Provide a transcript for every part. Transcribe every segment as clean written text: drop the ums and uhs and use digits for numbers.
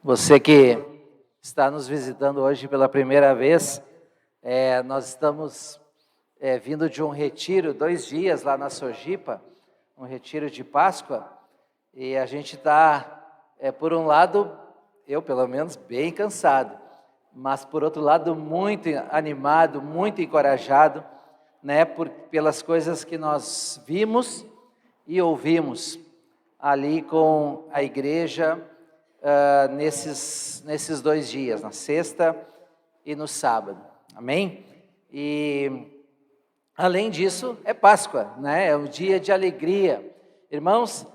Você que está nos visitando hoje pela primeira vez, nós estamos vindo de um retiro, 2 dias lá na Sojipa, um retiro de Páscoa, e a gente está, por um lado, eu pelo menos, bem cansado, mas por outro lado, muito animado, muito encorajado, né, pelas coisas que nós vimos e ouvimos ali com a igreja, nesses 2 dias, na sexta e no sábado, amém? E além disso, é Páscoa, né? É um dia de alegria. Irmãos,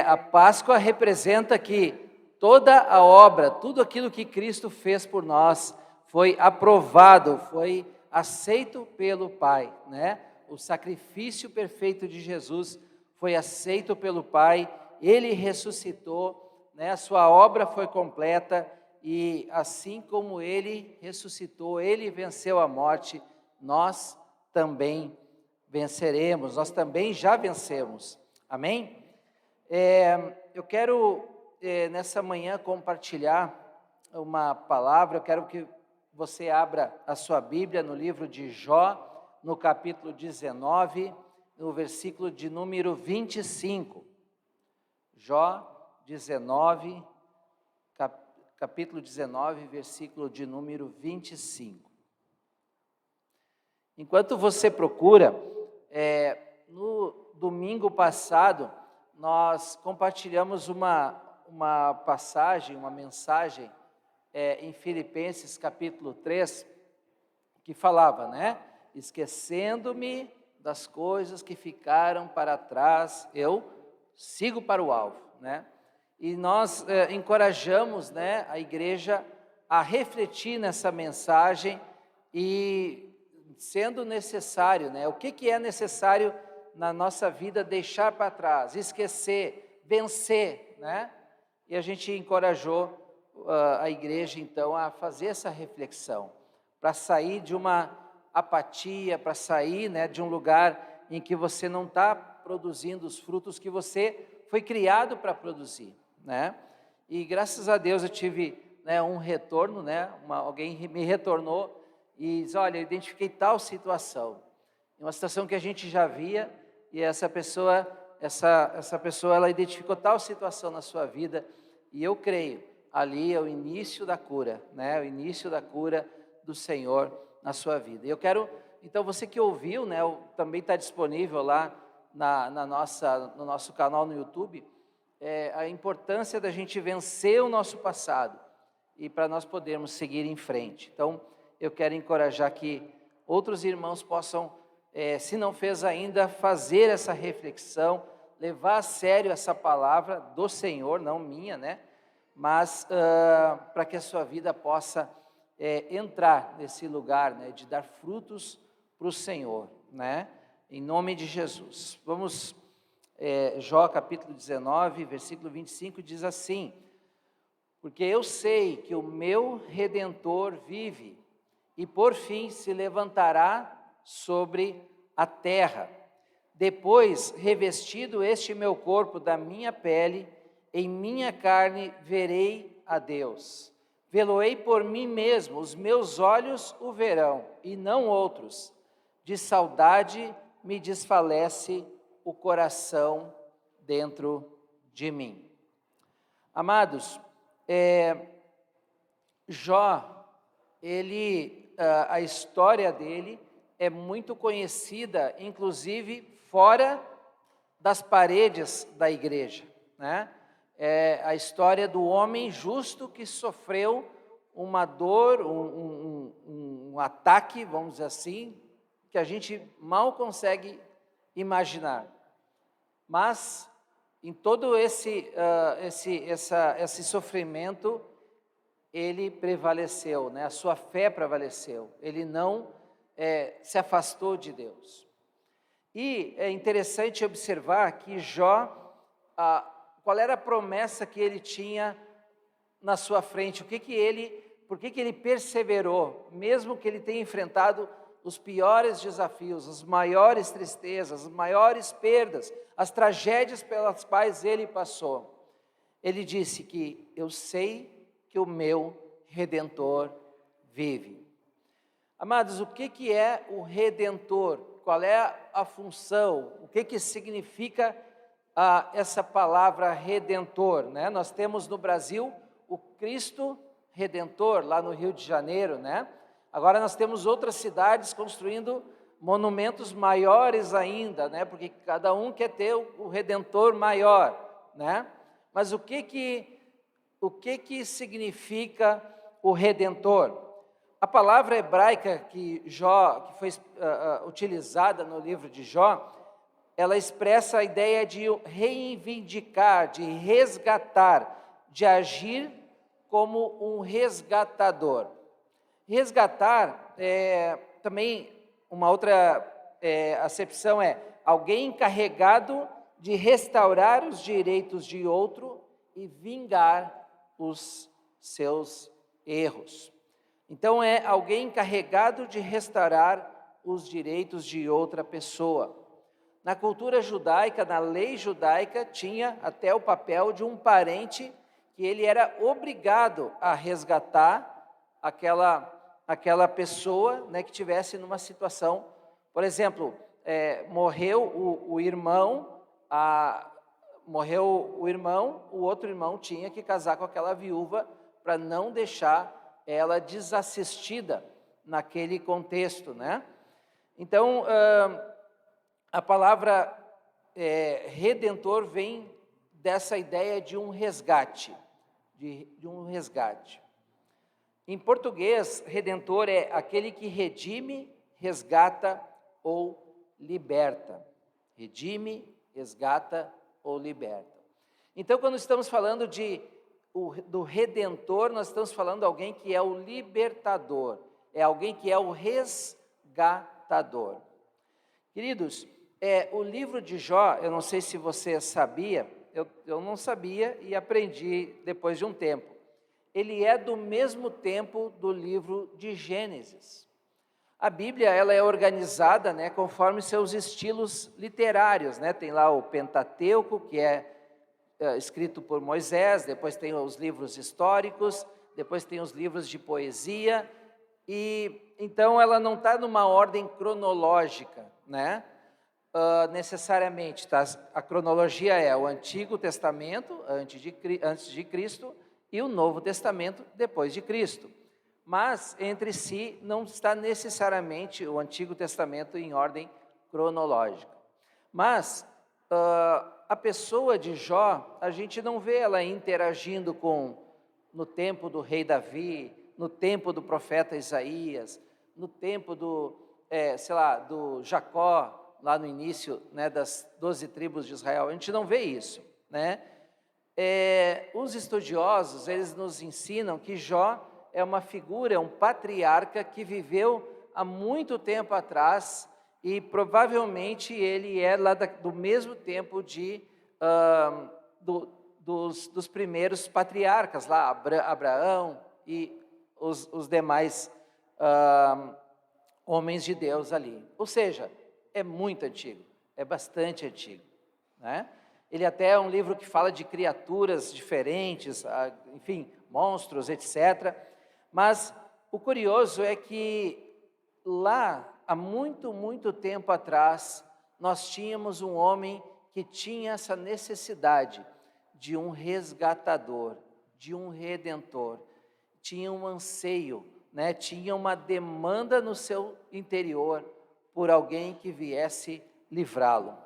a Páscoa representa que toda a obra, tudo aquilo que Cristo fez por nós, foi aprovado, foi aceito pelo Pai, né? O sacrifício perfeito de Jesus foi aceito pelo Pai, Ele ressuscitou, né? A sua obra foi completa e assim como Ele ressuscitou, Ele venceu a morte, nós também venceremos, nós também já vencemos, amém? Eu quero nessa manhã compartilhar uma palavra, eu quero que você abra a sua Bíblia no livro de Jó, no capítulo 19, no versículo de número 25. Jó 19, capítulo 19, versículo de número 25. Enquanto você procura, no domingo passado, nós compartilhamos uma passagem, uma mensagem em Filipenses capítulo 3, que falava, né? Esquecendo-me das coisas que ficaram para trás, eu sigo para o alvo, né? E nós encorajamos, né, a igreja a refletir nessa mensagem e, sendo necessário, né, o que é necessário na nossa vida deixar para trás, esquecer, vencer, né? E a gente encorajou a igreja, então, a fazer essa reflexão, para sair de uma apatia, para sair, né, de um lugar em que você não está produzindo os frutos que você foi criado para produzir, né? E graças a Deus eu tive, né, um retorno, né? Alguém me retornou e diz: olha, eu identifiquei tal situação, uma situação que a gente já via, e essa pessoa ela identificou tal situação na sua vida, e eu creio, ali é o início da cura, né? O início da cura do Senhor na sua vida. E eu quero, então, você que ouviu, né, também está disponível lá no nosso canal no YouTube, a importância da gente vencer o nosso passado e para nós podermos seguir em frente. Então, eu quero encorajar que outros irmãos possam, se não fez ainda, fazer essa reflexão, levar a sério essa palavra do Senhor, não minha, né? Mas para que a sua vida possa entrar nesse lugar, né, de dar frutos para o Senhor, né? Em nome de Jesus. Vamos, Jó capítulo 19, versículo 25, diz assim: porque eu sei que o meu Redentor vive, e por fim se levantará sobre a terra. Depois, revestido este meu corpo da minha pele, em minha carne verei a Deus. Vê-lo-ei por mim mesmo, os meus olhos o verão, e não outros. De saudade me desfalece o coração dentro de mim. Amados, Jó, a história dele é muito conhecida, inclusive fora das paredes da igreja, né? É a história do homem justo que sofreu uma dor, um ataque, vamos dizer assim, que a gente mal consegue imaginar. Mas em todo esse sofrimento, ele prevaleceu, né? A sua fé prevaleceu, ele não se afastou de Deus. E é interessante observar que Jó, qual era a promessa que ele tinha na sua frente, por que ele perseverou, mesmo que ele tenha enfrentado os piores desafios, as maiores tristezas, as maiores perdas, as tragédias pelas quais ele passou. Ele disse que eu sei que o meu Redentor vive. Amados, o que é o Redentor? Qual é a função? O que significa essa palavra Redentor, né? Nós temos no Brasil o Cristo Redentor, lá no Rio de Janeiro, né? Agora nós temos outras cidades construindo monumentos maiores ainda, né? Porque cada um quer ter o Redentor maior, né? Mas o que significa o Redentor? A palavra hebraica que foi utilizada no livro de Jó, ela expressa a ideia de reivindicar, de resgatar, de agir como um resgatador. Resgatar, também uma outra acepção alguém encarregado de restaurar os direitos de outro e vingar os seus erros. Então, é alguém encarregado de restaurar os direitos de outra pessoa. Na cultura judaica, na lei judaica, tinha até o papel de um parente que ele era obrigado a resgatar aquela pessoa, né, que tivesse numa situação. Por exemplo, morreu o irmão, o outro irmão tinha que casar com aquela viúva para não deixar ela desassistida naquele contexto, né? Então, a palavra redentor vem dessa ideia de um resgate, de um resgate. Em português, redentor é aquele que redime, resgata ou liberta. Redime, resgata ou liberta. Então, quando estamos falando do Redentor, nós estamos falando de alguém que é o libertador, é alguém que é o resgatador. Queridos, o livro de Jó, eu não sei se você sabia, eu não sabia e aprendi depois de um tempo. Ele é do mesmo tempo do livro de Gênesis. A Bíblia, ela é organizada, né, conforme seus estilos literários, né? Tem lá o Pentateuco, que é escrito por Moisés, depois tem os livros históricos, depois tem os livros de poesia, e então ela não está numa ordem cronológica, né? Necessariamente, tá? A cronologia é o Antigo Testamento, antes de Cristo, e o Novo Testamento, depois de Cristo. Mas, entre si, não está necessariamente o Antigo Testamento em ordem cronológica. Mas, a pessoa de Jó, a gente não vê ela interagindo no tempo do rei Davi, no tempo do profeta Isaías, no tempo do Jacó, lá no início, né, das 12 tribos de Israel. A gente não vê isso, né? Os estudiosos, eles nos ensinam que Jó é uma figura, um patriarca que viveu há muito tempo atrás, e provavelmente ele é lá do mesmo tempo dos primeiros patriarcas, lá Abraão e os demais homens de Deus ali. Ou seja, é muito antigo, é bastante antigo, né? Ele até é um livro que fala de criaturas diferentes, enfim, monstros, etc. Mas o curioso é que lá, há muito, muito tempo atrás, nós tínhamos um homem que tinha essa necessidade de um resgatador, de um redentor. Tinha um anseio, né? Tinha uma demanda no seu interior por alguém que viesse livrá-lo.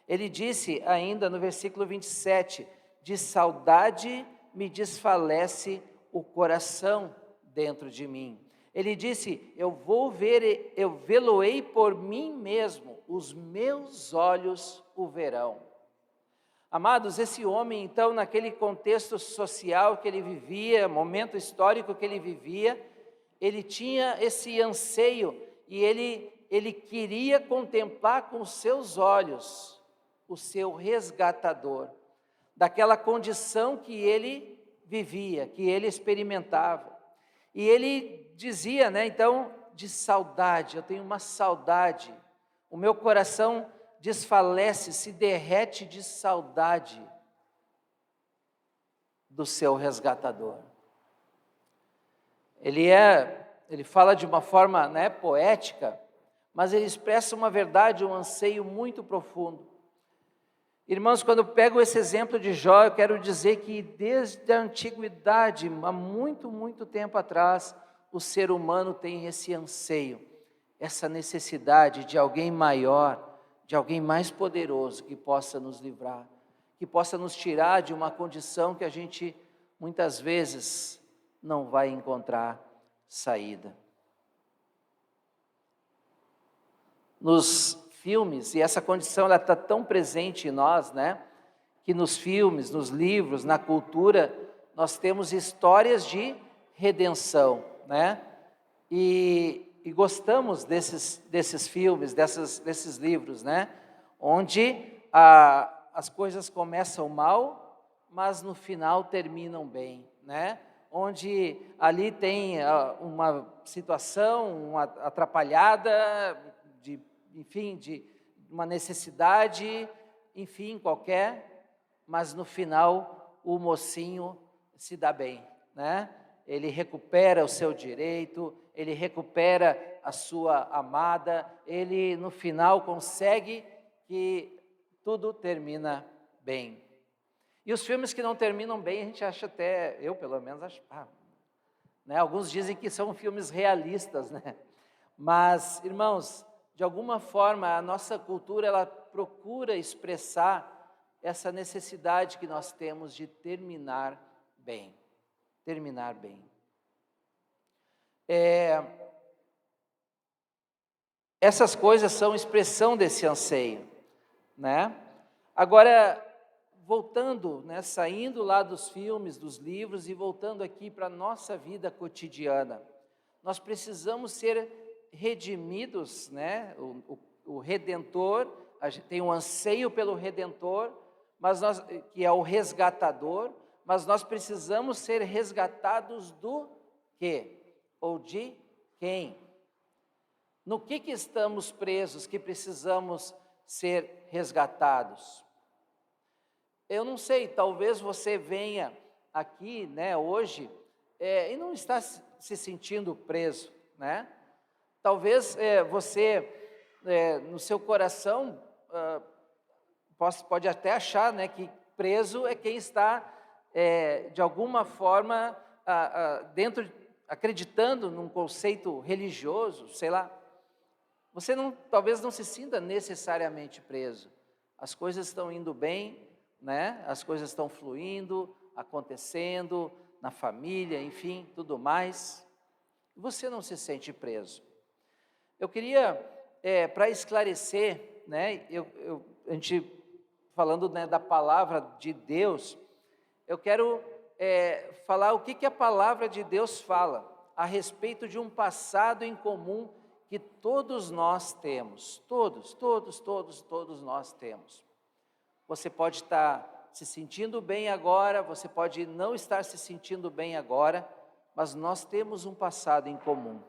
Ele disse ainda no versículo 27, de saudade me desfalece o coração dentro de mim. Ele disse, eu vê-lo-ei por mim mesmo, os meus olhos o verão. Amados, esse homem, então, naquele contexto social que ele vivia, momento histórico que ele vivia, ele tinha esse anseio e ele queria contemplar com os seus olhos o seu resgatador, daquela condição que ele vivia, que ele experimentava. E ele dizia, né, então, de saudade, eu tenho uma saudade, o meu coração desfalece, se derrete de saudade do seu resgatador. Ele fala de uma forma, né, poética, mas ele expressa uma verdade, um anseio muito profundo. Irmãos, quando eu pego esse exemplo de Jó, eu quero dizer que desde a antiguidade, há muito, muito tempo atrás, o ser humano tem esse anseio, essa necessidade de alguém maior, de alguém mais poderoso que possa nos livrar, que possa nos tirar de uma condição que a gente muitas vezes não vai encontrar saída. Nos filmes, e essa condição ela está tão presente em nós, né? Que nos filmes, nos livros, na cultura, nós temos histórias de redenção, né? E gostamos desses filmes, desses livros, né? Onde as coisas começam mal, mas no final terminam bem, né? Onde ali tem uma situação, uma atrapalhada, enfim, de uma necessidade, enfim, qualquer, mas no final o mocinho se dá bem, né? Ele recupera o seu direito, ele recupera a sua amada, ele no final consegue que tudo termina bem. E os filmes que não terminam bem, a gente acha até, eu pelo menos acho, né? Alguns dizem que são filmes realistas, né? Mas, irmãos, de alguma forma, a nossa cultura, ela procura expressar essa necessidade que nós temos de terminar bem. Terminar bem. Essas coisas são expressão desse anseio, né? Agora, voltando, né, saindo lá dos filmes, dos livros e voltando aqui para a nossa vida cotidiana, nós precisamos ser redimidos, né? O Redentor, a gente tem um anseio pelo Redentor, mas que é o resgatador, mas nós precisamos ser resgatados do quê? Ou de quem? No que estamos presos que precisamos ser resgatados? Eu não sei, talvez você venha aqui, né, hoje, e não está se sentindo preso, né? Talvez você, no seu coração, pode até achar, né, que preso é quem está, de alguma forma, acreditando num conceito religioso, sei lá. Você talvez não se sinta necessariamente preso. As coisas estão indo bem, né? As coisas estão fluindo, acontecendo na família, enfim, tudo mais. Você não se sente preso. Eu queria, para esclarecer, né, a gente falando, né, da palavra de Deus, eu quero falar o que a palavra de Deus fala a respeito de um passado em comum que todos nós temos, todos nós temos. Você pode estar se sentindo bem agora, você pode não estar se sentindo bem agora, mas nós temos um passado em comum.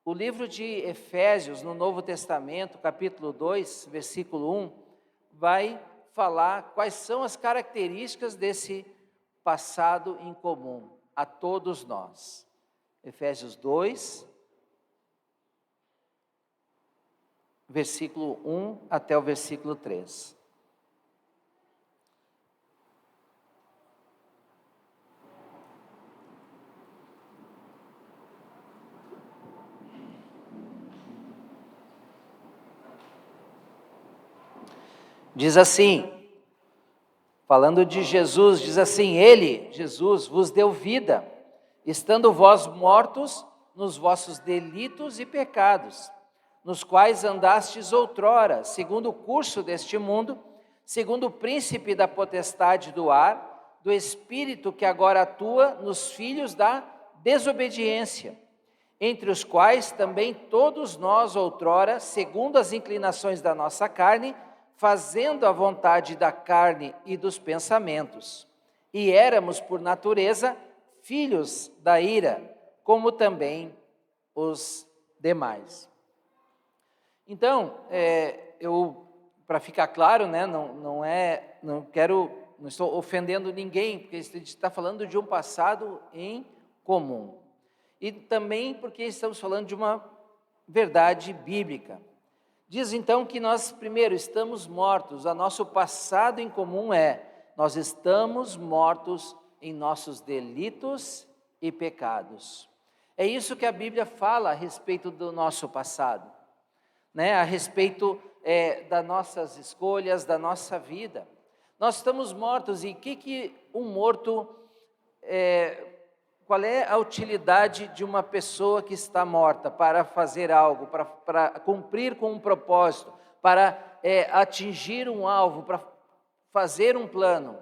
O livro de Efésios, no Novo Testamento, capítulo 2, versículo 1, vai falar quais são as características desse passado em comum a todos nós. Efésios 2, versículo 1 até o versículo 3. Diz assim, falando de Jesus, diz assim: Ele, Jesus, vos deu vida, estando vós mortos nos vossos delitos e pecados, nos quais andastes outrora, segundo o curso deste mundo, segundo o príncipe da potestade do ar, do espírito que agora atua nos filhos da desobediência, entre os quais também todos nós outrora, segundo as inclinações da nossa carne, fazendo a vontade da carne e dos pensamentos. E éramos, por natureza, filhos da ira, como também os demais. Então, para ficar claro, né, não estou ofendendo ninguém, porque a gente está falando de um passado em comum. e também porque estamos falando de uma verdade bíblica. Diz então que nós, primeiro, estamos mortos, o nosso passado em comum nós estamos mortos em nossos delitos e pecados. É isso que a Bíblia fala a respeito do nosso passado, né? A respeito das nossas escolhas, da nossa vida. Nós estamos mortos, e o que um morto, qual é a utilidade de uma pessoa que está morta para fazer algo, para cumprir com um propósito, para atingir um alvo, para fazer um plano?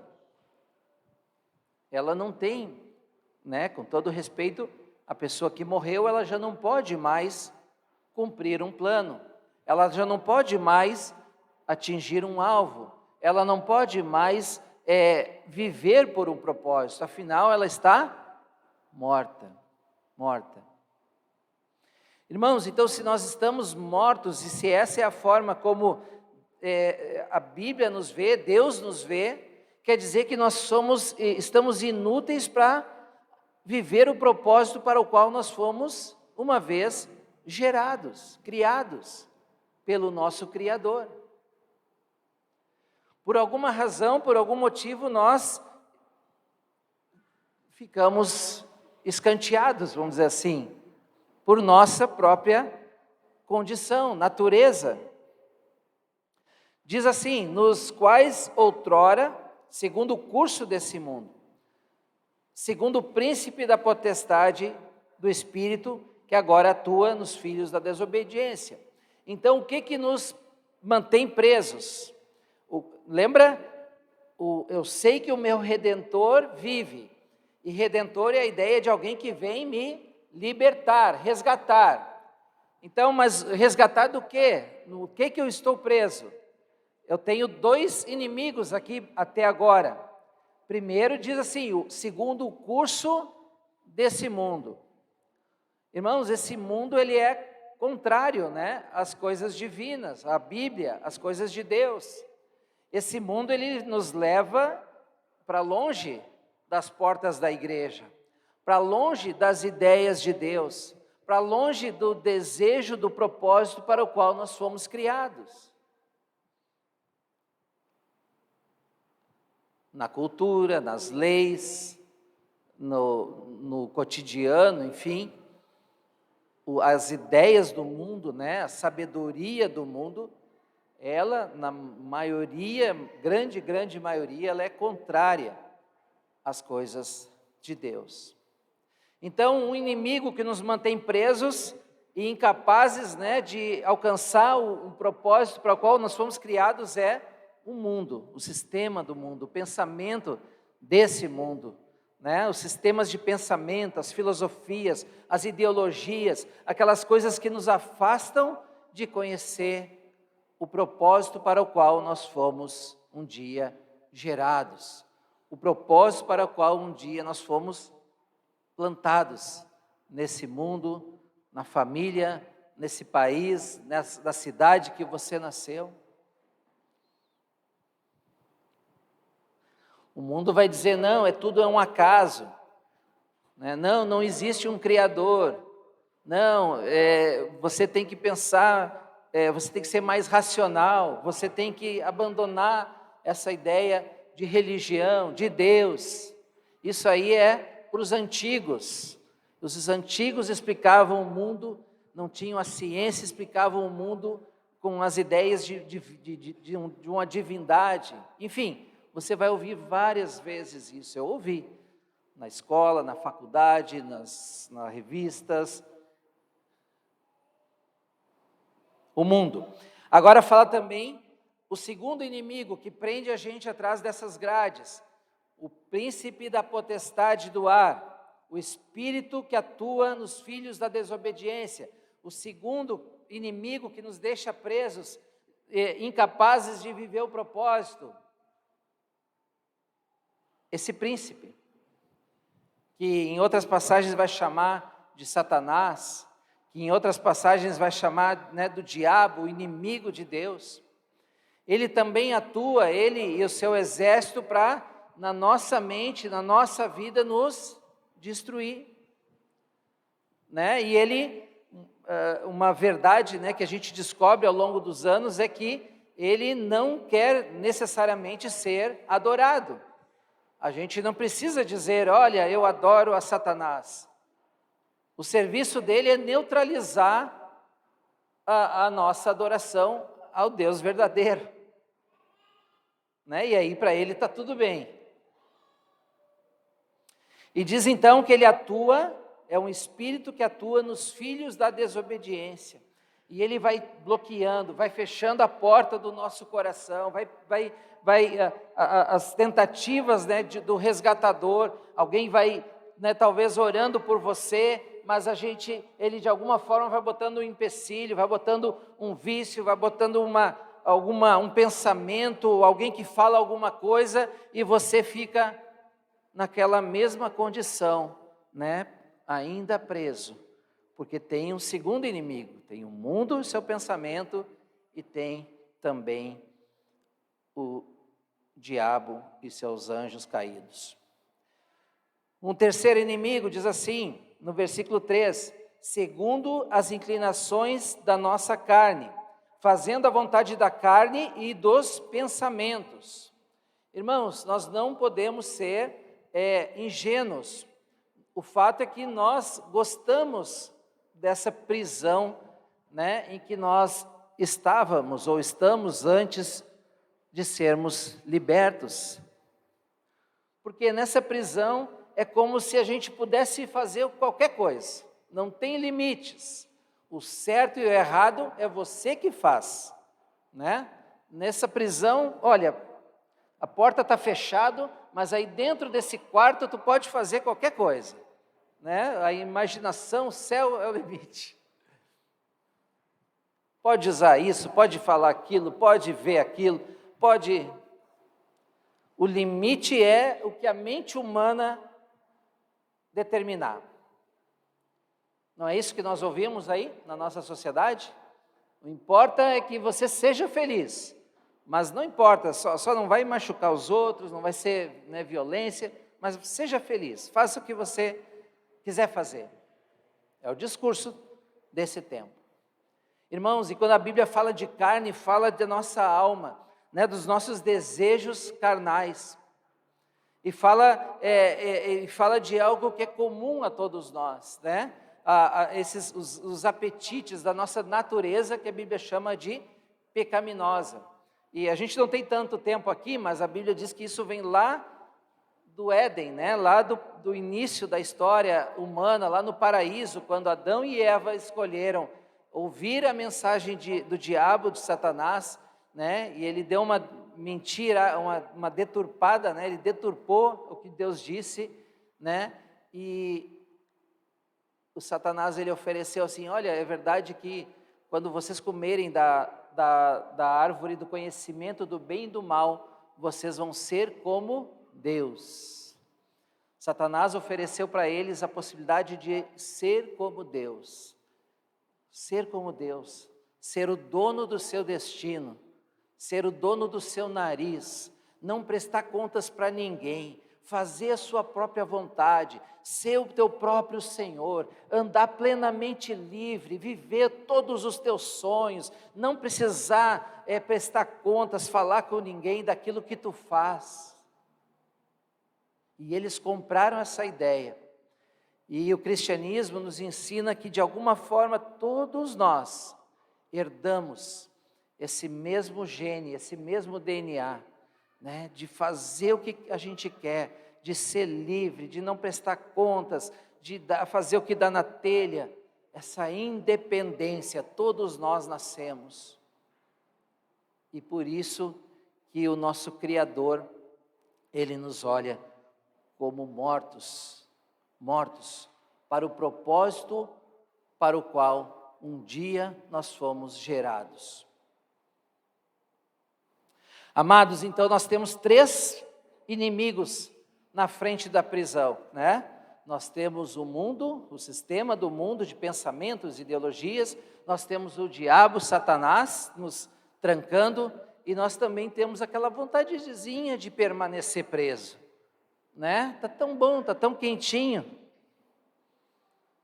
Ela não tem, né? Com todo respeito, a pessoa que morreu, ela já não pode mais cumprir um plano, ela já não pode mais atingir um alvo, ela não pode mais viver por um propósito, afinal ela está morta. Irmãos, então se nós estamos mortos, e se essa é a forma como a Bíblia nos vê, Deus nos vê, quer dizer que nós estamos inúteis para viver o propósito para o qual nós fomos uma vez gerados, criados pelo nosso Criador. Por alguma razão, por algum motivo, nós ficamos escanteados, vamos dizer assim, por nossa própria condição, natureza. Diz assim: nos quais outrora, segundo o curso desse mundo, segundo o príncipe da potestade do Espírito, que agora atua nos filhos da desobediência. Então, o que nos mantém presos? Lembra? Eu sei que o meu Redentor vive. E Redentor é a ideia de alguém que vem me libertar, resgatar. Então, mas resgatar do quê? No que eu estou preso? Eu tenho 2 inimigos aqui até agora. Primeiro diz assim, segundo o curso desse mundo. Irmãos, esse mundo ele é contrário, né, às coisas divinas, à Bíblia, às coisas de Deus. Esse mundo ele nos leva para longe das portas da igreja, para longe das ideias de Deus, para longe do desejo, do propósito para o qual nós fomos criados. Na cultura, nas leis, no cotidiano, enfim, as ideias do mundo, né, a sabedoria do mundo, ela, na maioria, grande maioria, ela é contrária às coisas de Deus. Então, um inimigo que nos mantém presos e incapazes, né, de alcançar o propósito para o qual nós fomos criados é o mundo, o sistema do mundo, o pensamento desse mundo, né? Os sistemas de pensamento, as filosofias, as ideologias, aquelas coisas que nos afastam de conhecer o propósito para o qual nós fomos um dia gerados, o propósito para o qual um dia nós fomos plantados nesse mundo, na família, nesse país, na cidade que você nasceu. O mundo vai dizer, não, tudo é um acaso, né? Não existe um Criador, não, você tem que pensar, você tem que ser mais racional, você tem que abandonar essa ideia de religião, de Deus. Isso aí é para os antigos. Os antigos explicavam o mundo, não tinham a ciência, explicavam o mundo com as ideias de uma divindade, enfim. Você vai ouvir várias vezes isso. Eu ouvi na escola, na faculdade, nas revistas. O mundo. Agora fala também o segundo inimigo que prende a gente atrás dessas grades. O príncipe da potestade do ar. O espírito que atua nos filhos da desobediência. O segundo inimigo que nos deixa presos, incapazes de viver o propósito. Esse príncipe, que em outras passagens vai chamar de Satanás, que em outras passagens vai chamar, né, do diabo, o inimigo de Deus, ele também atua, ele e o seu exército, para, na nossa mente, na nossa vida, nos destruir. né? E ele, uma verdade, né, que a gente descobre ao longo dos anos é que ele não quer necessariamente ser adorado. A gente não precisa dizer, olha, eu adoro a Satanás. O serviço dele é neutralizar a nossa adoração ao Deus verdadeiro, né? E aí para ele está tudo bem. E diz então que ele atua, é um espírito que atua nos filhos da desobediência. E ele vai bloqueando, vai fechando a porta do nosso coração, as tentativas, né, do resgatador, alguém vai, né, talvez orando por você, mas ele de alguma forma vai botando um empecilho, vai botando um vício, vai botando um pensamento, alguém que fala alguma coisa e você fica naquela mesma condição, né, ainda preso. Porque tem um segundo inimigo, tem o mundo e seu pensamento, e tem também o diabo e seus anjos caídos. Um terceiro inimigo diz assim, no versículo 3, segundo as inclinações da nossa carne, fazendo a vontade da carne e dos pensamentos. Irmãos, nós não podemos ser ingênuos. O fato é que nós gostamos dessa prisão, né, em que nós estávamos ou estamos antes de sermos libertos. Porque nessa prisão é como se a gente pudesse fazer qualquer coisa, não tem limites. O certo e o errado é você que faz, né? Nessa prisão, olha, a porta está fechada, mas aí dentro desse quarto tu pode fazer qualquer coisa, né? A imaginação, o céu é o limite. Pode usar isso, pode falar aquilo, pode ver aquilo, pode... O limite é o que a mente humana determinar. Não é isso que nós ouvimos aí na nossa sociedade? O que importa é que você seja feliz, mas não importa, só não vai machucar os outros, não vai ser, né, violência, mas seja feliz, faça o que você quiser fazer. É o discurso desse tempo. Irmãos, e quando a Bíblia fala de carne, fala da nossa alma, né, dos nossos desejos carnais. E fala de algo que é comum a todos nós, né? Os apetites da nossa natureza, que a Bíblia chama de pecaminosa. E a gente não tem tanto tempo aqui, mas a Bíblia diz que isso vem lá do Éden, né? Lá do início da história humana, lá no paraíso, quando Adão e Eva escolheram ouvir a mensagem do diabo, de Satanás, né? E ele deu uma mentira, uma deturpada, né? Ele deturpou o que Deus disse, né? E o Satanás, ele ofereceu assim, olha, é verdade que quando vocês comerem da árvore do conhecimento do bem e do mal, vocês vão ser como Deus. Satanás ofereceu para eles a possibilidade de ser como Deus. Ser como Deus, ser o dono do seu destino, ser o dono do seu nariz, não prestar contas para ninguém, fazer a sua própria vontade, ser o teu próprio Senhor, andar plenamente livre, viver todos os teus sonhos, não precisar prestar contas, falar com ninguém daquilo que tu faz. E eles compraram essa ideia. E o cristianismo nos ensina que, de alguma forma, todos nós herdamos esse mesmo gene, esse mesmo DNA, né? De fazer o que a gente quer, de ser livre, de não prestar contas, de fazer o que dá na telha. Essa independência, todos nós nascemos. E por isso que o nosso Criador, Ele nos olha como mortos para o propósito para o qual um dia nós fomos gerados. Amados, então nós temos 3 inimigos na frente da prisão, né? Nós temos o mundo, o sistema do mundo de pensamentos, ideologias, nós temos o diabo, Satanás, nos trancando, e nós também temos aquela vontadezinha de permanecer preso, né? Tá tão bom, tá tão quentinho.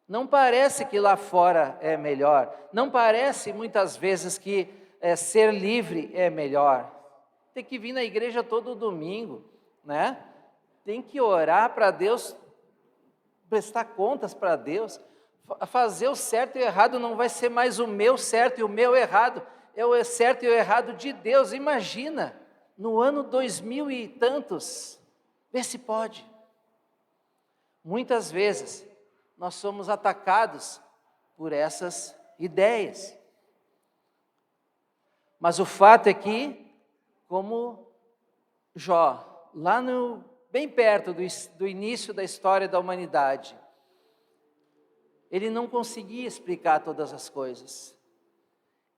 Não parece que lá fora é melhor. Não parece muitas vezes que ser livre é melhor. Tem que vir na igreja todo domingo, né? Tem que orar para Deus, prestar contas para Deus. Fazer o certo e o errado não vai ser mais o meu certo e o meu errado. É o certo e o errado de Deus. Imagina, no ano 2000 e tantos, vê se pode. Muitas vezes nós somos atacados por essas ideias. Mas o fato é que, como Jó, lá bem perto do início da história da humanidade, ele não conseguia explicar todas as coisas.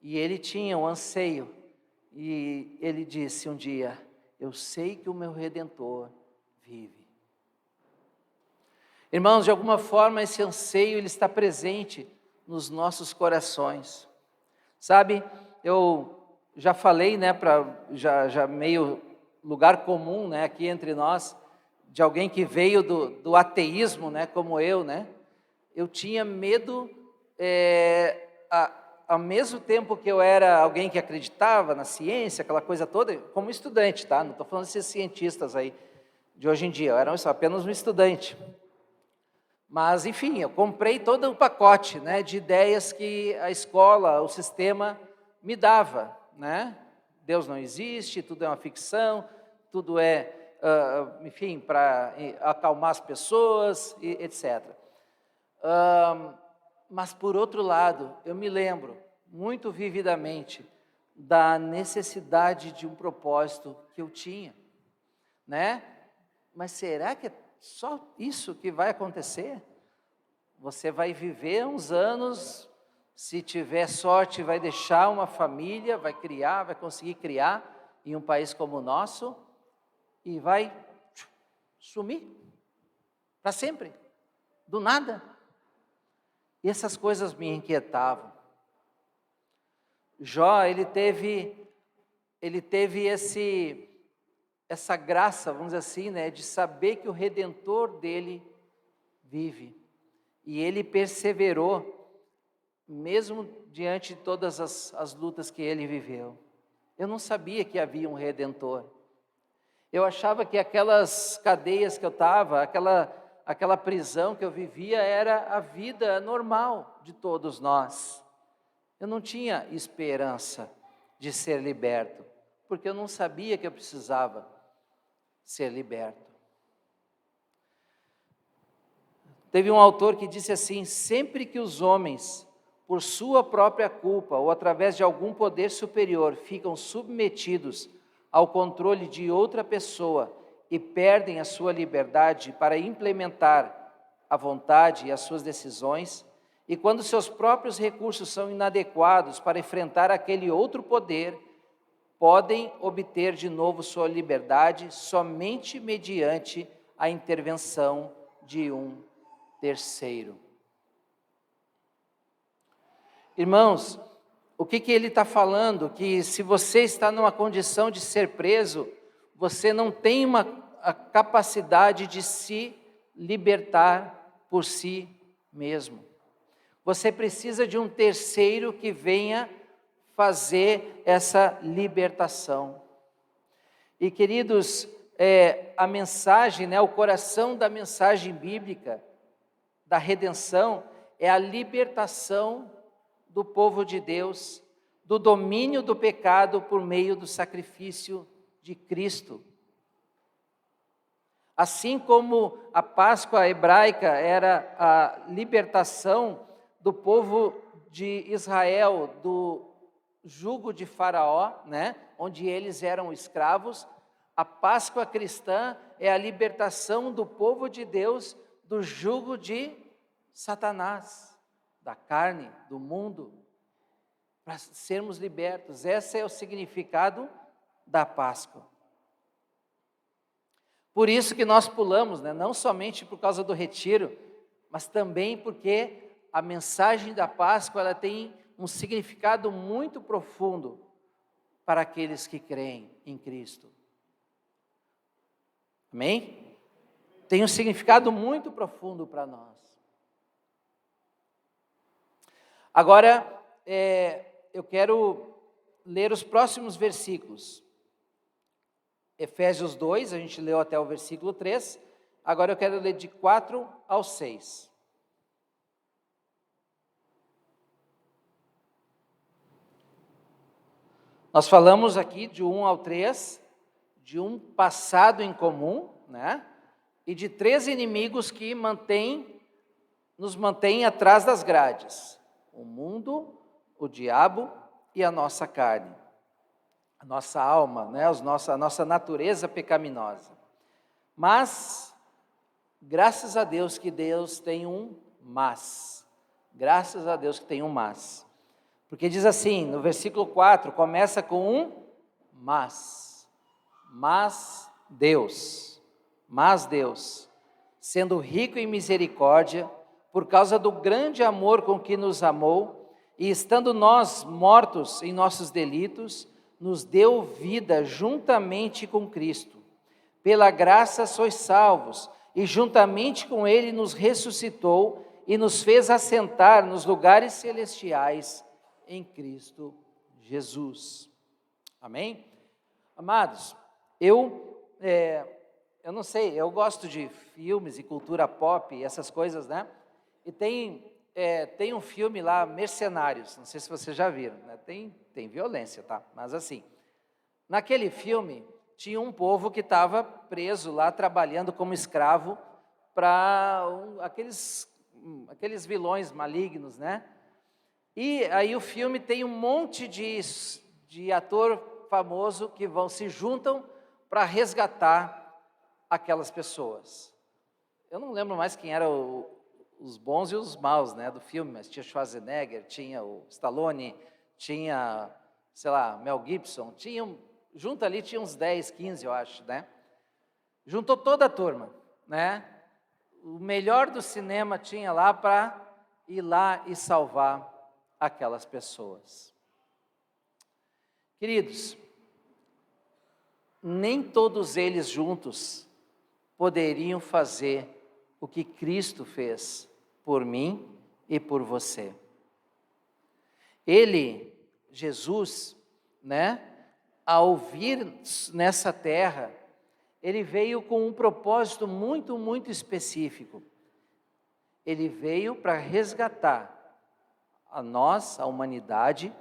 E ele tinha um anseio. E ele disse um dia: eu sei que o meu Redentor vive. Irmãos, de alguma forma esse anseio ele está presente nos nossos corações. Sabe, eu já falei, né, já meio lugar comum, né, aqui entre nós, de alguém que veio do ateísmo, né, como eu, né. Eu tinha medo, ao mesmo tempo que eu era alguém que acreditava na ciência, aquela coisa toda, como estudante, tá? Não estou falando desses cientistas aí de hoje em dia, eu era apenas um estudante. Mas, enfim, eu comprei todo o pacote, né, de ideias que a escola, o sistema me dava, né? Deus não existe, tudo é uma ficção, tudo é, enfim, para acalmar as pessoas, etc. Mas, por outro lado, eu me lembro muito vividamente da necessidade de um propósito que eu tinha, né? Mas será que é só isso que vai acontecer? Você vai viver uns anos, se tiver sorte, vai deixar uma família, vai conseguir criar em um país como o nosso e vai sumir para sempre, do nada. E essas coisas me inquietavam. Jó, ele teve essa graça, vamos dizer assim, né, de saber que o Redentor dele vive. E ele perseverou, mesmo diante de todas as lutas que ele viveu. Eu não sabia que havia um Redentor. Eu achava que aquelas cadeias que eu estava, aquela prisão que eu vivia, era a vida normal de todos nós. Eu não tinha esperança de ser liberto, porque eu não sabia que eu precisava ser liberto. Teve um autor que disse assim: sempre que os homens, por sua própria culpa ou através de algum poder superior, ficam submetidos ao controle de outra pessoa e perdem a sua liberdade para implementar a vontade e as suas decisões, e quando seus próprios recursos são inadequados para enfrentar aquele outro poder, podem obter de novo sua liberdade somente mediante a intervenção de um terceiro. Irmãos, o que ele está falando? Que se você está numa condição de ser preso, você não tem a capacidade de se libertar por si mesmo. Você precisa de um terceiro que venha fazer essa libertação. E, queridos, a mensagem, né, o coração da mensagem bíblica da redenção é a libertação do povo de Deus do domínio do pecado por meio do sacrifício de Cristo. Assim como a Páscoa hebraica era a libertação do povo de Israel do jugo de Faraó, né, onde eles eram escravos, a Páscoa cristã é a libertação do povo de Deus do jugo de Satanás, da carne, do mundo, para sermos libertos. Esse é o significado da Páscoa. Por isso que nós pulamos, né? Não somente por causa do retiro, mas também porque a mensagem da Páscoa ela tem um significado muito profundo para aqueles que creem em Cristo. Amém? Tem um significado muito profundo para nós. Agora, eu quero ler os próximos versículos. Efésios 2, a gente leu até o versículo 3. Agora eu quero ler de 4 ao 6. Nós falamos aqui de 1 ao 3, de um passado em comum, né? E de 3 inimigos que nos mantêm atrás das grades: o mundo, o diabo e a nossa carne, a nossa alma, né? A nossa natureza pecaminosa. Mas, graças a Deus que Deus tem um mas. Graças a Deus que tem um mas. Porque diz assim, no versículo 4, começa com um mas. Mas Deus, sendo rico em misericórdia, por causa do grande amor com que nos amou, e estando nós mortos em nossos delitos, nos deu vida juntamente com Cristo. Pela graça sois salvos, e juntamente com Ele nos ressuscitou e nos fez assentar nos lugares celestiais em Cristo Jesus. Amém? Amados, eu não sei, eu gosto de filmes e cultura pop e essas coisas, né? E tem um filme lá, Mercenários, não sei se vocês já viram, né? Tem violência, tá? Mas assim, naquele filme tinha um povo que estava preso lá, trabalhando como escravo para aqueles vilões malignos, né? E aí o filme tem um monte de ator famoso que se juntam para resgatar aquelas pessoas. Eu não lembro mais quem eram os bons e os maus, né, do filme, mas tinha Schwarzenegger, tinha o Stallone, tinha, sei lá, Mel Gibson, junto ali tinha uns 10, 15, eu acho, né? Juntou toda a turma, né? O melhor do cinema tinha lá para ir lá e salvar aquelas pessoas. Queridos, nem todos eles juntos poderiam fazer o que Cristo fez por mim e por você. Ele, Jesus, né, ao vir nessa terra, ele veio com um propósito muito, muito específico. Ele veio para resgatar a nós, a humanidade,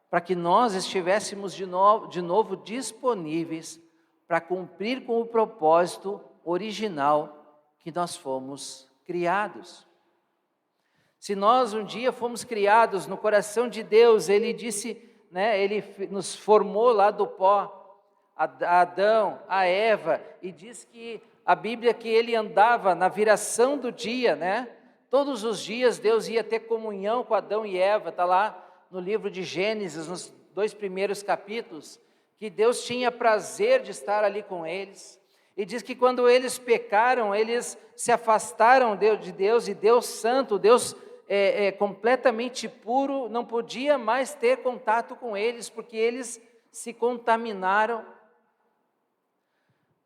para que nós estivéssemos de novo disponíveis para cumprir com o propósito original que nós fomos criados. Se nós um dia fomos criados no coração de Deus, Ele disse, né, Ele nos formou lá do pó, a Adão, a Eva, e diz que a Bíblia que Ele andava na viração do dia, né? Todos os dias Deus ia ter comunhão com Adão e Eva, está lá no livro de Gênesis, nos 2 primeiros capítulos, que Deus tinha prazer de estar ali com eles. E diz que quando eles pecaram, eles se afastaram de Deus, e Deus santo, Deus completamente puro, não podia mais ter contato com eles, porque eles se contaminaram.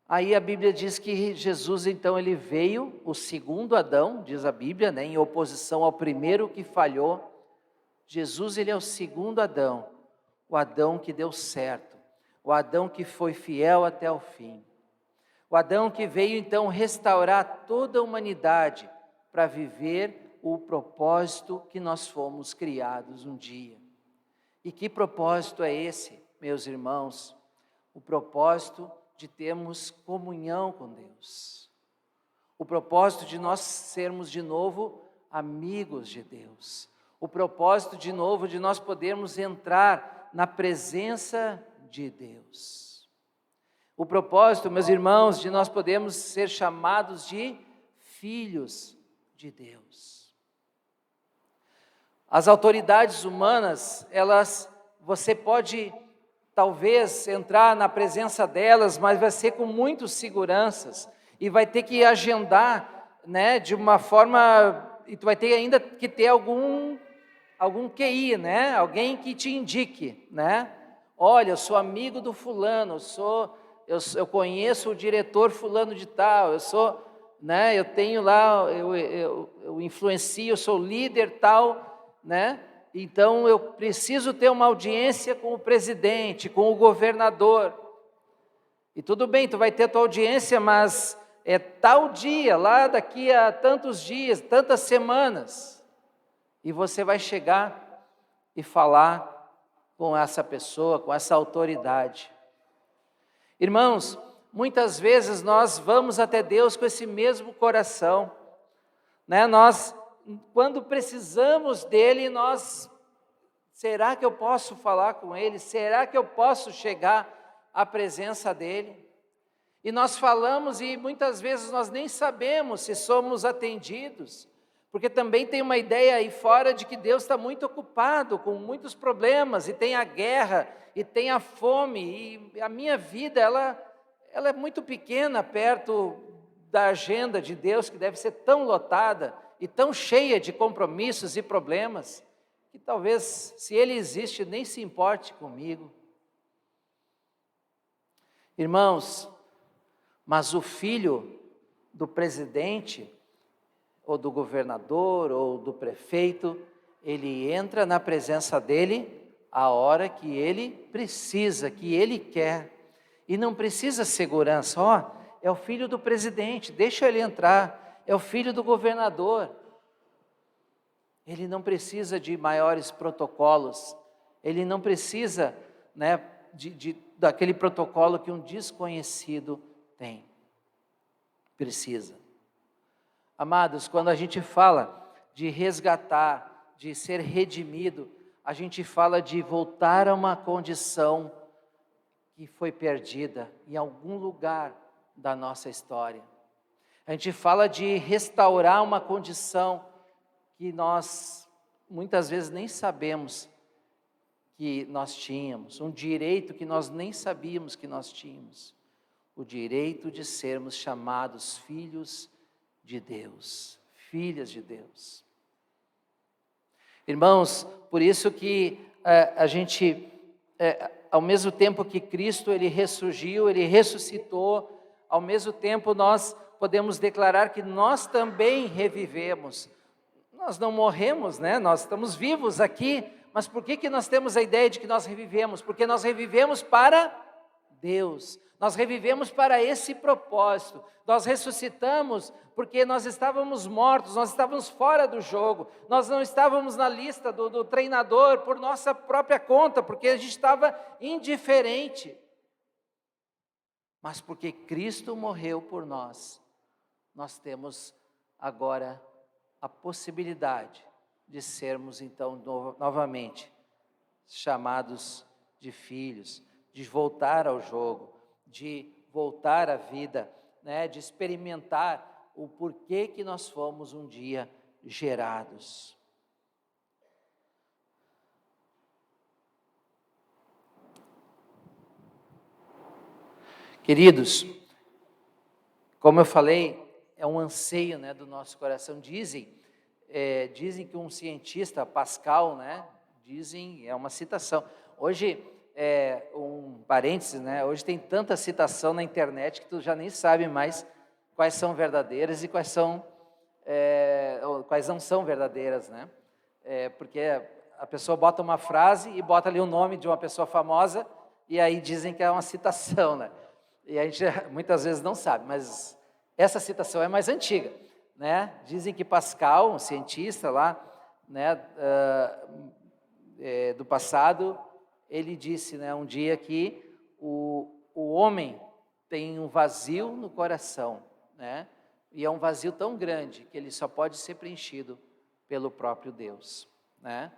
Aí a Bíblia diz que Jesus, então, ele veio, o segundo Adão, diz a Bíblia, né, em oposição ao primeiro que falhou. Jesus, ele é o segundo Adão, o Adão que deu certo, o Adão que foi fiel até o fim. O Adão que veio, então, restaurar toda a humanidade para viver o propósito que nós fomos criados um dia. E que propósito é esse, meus irmãos? O propósito de termos comunhão com Deus. O propósito de nós sermos de novo amigos de Deus. O propósito de novo de nós podermos entrar na presença de Deus. O propósito, meus irmãos, de nós podermos ser chamados de filhos de Deus. As autoridades humanas, você pode talvez entrar na presença delas, mas vai ser com muitas seguranças, e vai ter que agendar, né, de uma forma, e tu vai ter ainda que ter algum QI, né, alguém que te indique, né, olha, eu sou amigo do fulano, eu conheço o diretor fulano de tal, né, eu tenho lá, eu influencio, eu sou líder tal, né, Então eu preciso ter uma audiência com o presidente, com o governador. E tudo bem, tu vai ter a tua audiência, mas é tal dia, lá daqui a tantos dias, tantas semanas. E você vai chegar e falar com essa pessoa, com essa autoridade. Irmãos, muitas vezes nós vamos até Deus com esse mesmo coração, né? Nós, quando precisamos dele, será que eu posso falar com ele? Será que eu posso chegar à presença dele? E nós falamos e muitas vezes nós nem sabemos se somos atendidos, porque também tem uma ideia aí fora de que Deus está muito ocupado com muitos problemas, e tem a guerra, e tem a fome, e a minha vida, ela é muito pequena perto da agenda de Deus, que deve ser tão lotada e tão cheia de compromissos e problemas, que talvez, se Ele existe, nem se importe comigo. Irmãos, mas o filho do presidente, ou do governador, ou do prefeito, ele entra na presença dele a hora que ele precisa, que ele quer. E não precisa segurança, é o filho do presidente, deixa ele entrar, é o filho do governador. Ele não precisa de maiores protocolos, ele não precisa, né, daquele protocolo que um desconhecido tem. Precisa. Amados, quando a gente fala de resgatar, de ser redimido, a gente fala de voltar a uma condição que foi perdida em algum lugar da nossa história. A gente fala de restaurar uma condição que nós muitas vezes nem sabemos que nós tínhamos, um direito que nós nem sabíamos que nós tínhamos, o direito de sermos chamados filhos de Deus, filhas de Deus. Irmãos, por isso que a gente, ao mesmo tempo que Cristo, Ele ressurgiu, Ele ressuscitou, ao mesmo tempo nós podemos declarar que nós também revivemos. Nós não morremos, né? Nós estamos vivos aqui, mas por que nós temos a ideia de que nós revivemos? Porque nós revivemos para Deus, nós revivemos para esse propósito, nós ressuscitamos porque nós estávamos mortos, nós estávamos fora do jogo, nós não estávamos na lista do treinador por nossa própria conta, porque a gente estava indiferente, mas porque Cristo morreu por nós, nós temos agora a possibilidade de sermos então novamente chamados de filhos, de voltar ao jogo, de voltar à vida, né, de experimentar o porquê que nós fomos um dia gerados. Queridos, como eu falei, é um anseio, né, do nosso coração. Dizem que um cientista, Pascal, né, é uma citação. Hoje, um parênteses, né, hoje tem tanta citação na internet que tu já nem sabe mais quais são verdadeiras e quais não são verdadeiras, né? Porque a pessoa bota uma frase e bota ali o nome de uma pessoa famosa e aí dizem que é uma citação, né? E a gente muitas vezes não sabe, mas essa citação é mais antiga, né? Dizem que Pascal, um cientista lá, né, do passado, ele disse, né, um dia que o homem tem um vazio no coração, né? E é um vazio tão grande que ele só pode ser preenchido pelo próprio Deus, né?